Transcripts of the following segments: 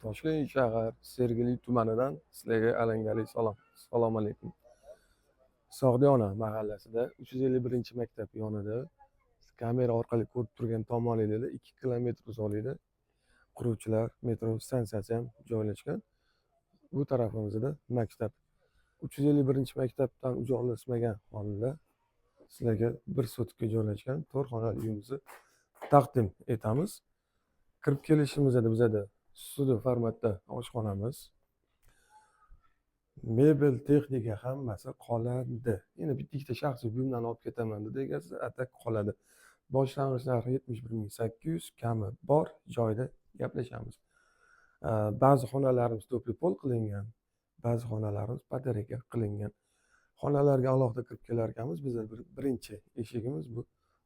Toshkent shahar Sergeli tumanidan sizlarga alangali salom. Assalomu alaykum. Sog'diyona mahallasida 351-maktab yonida kamera orqali ko'rib turgan tomoningizda 2 kilometr uzoqlikda quruvchilar metro stansiyasi ham joylashgan. Bu tarafimizda maktab. 351-maktabdan uzoqlashmagan holda sizlarga bir sotkga joylashgan 4 xonali uyimizni taqdim etamiz. Kirib kelishimizda bizada studio formatda oshxonamiz, mebel, texnika hammasi qoladi. Yana bitta ikkita shaxsiy buyumlarni olib ketaman dedi egasi, atak qoladi. Boshlang'ich narxi 71.800, kami bor joyda gaplashamiz. Ba'zi xonalarimiz to'pli-pol qilingan, ba'zi xonalarimiz poterka qilingan. Xonalarga alohida kirib kelar ekanmiz. Bizda birinchi eshigimiz bu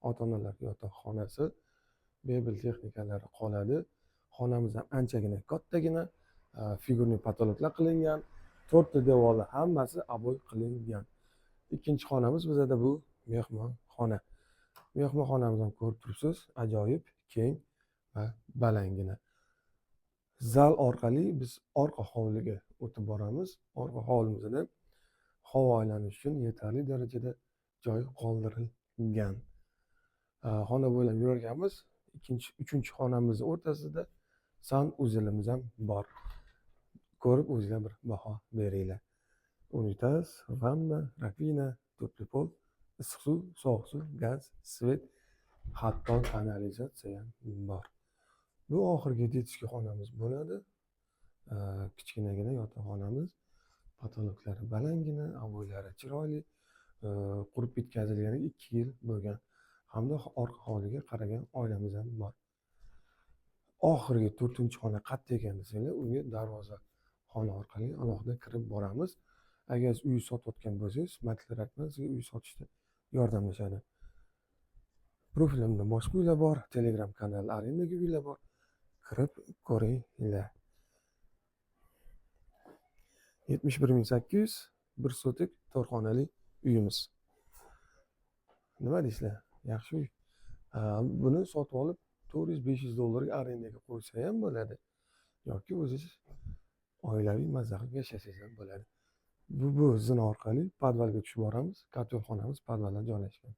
ota-onalar yotoqxonasi. Mebel texnikalari qoladi. Xonamiz ham anchagina kattagina, figurniy patologlar qilingan. 4 ta devori hammasi aboy qilingan. Ikkinchi xonamiz bizda bu mehmonxona. Mehmonxonamizni ham ko'rib turibsiz, ajoyib keng va balangina. Zal orqali biz orqa hovliga o'tib boramiz. Orqa hovlimizda havo aylanish uchun yetarli darajada joy qoldirilgan. Xona bo'ylab yurarkanmiz. Uchinchi xonamizning o'rtasida sanuzelimiz ham bor. Ko'rib o'zingizlar bir baho beringlar. Unitaz, vanna, rakvina, to'pli-pol, issiq suv, sovuq suv, gaz, svet, hatto kanalizatsiya ham bor. Bu oxirgi детский xonamiz bo'ladi. Kichkinagina yotoqxonamiz. Patologlari balangina, avoylari chiroyli, qurib bitkazilganiga 2 yil bo'lgan. Hamda orqa hovliga qaragan oynamiz ham bor. Oxirgi 4-xona qayerda ekan desanglar, unga darvoza xona orqali alohida kirib boramiz. Agar siz uy sotayotgan bo'lsangiz, makler akbar sizga uy sotishda yordamlashadi. Profilimda boshqa uylar bor, Telegram kanal arendaga uylar bor. Kirib ko'ringlar. 71.800 bir sotik 4 xonali uyimiz. Nima deysizlar? Yaxshi uy. Buni sotib olib 400-500 dollarga arendaga qo'ysa ham bo'ladi. Yoki o'zingiz oilaviy mazza qilib yashasangiz ham bo'ladi. Bu zina orqali podvalga tushib boramiz. Kotyorxonamiz podvalda joylashgan.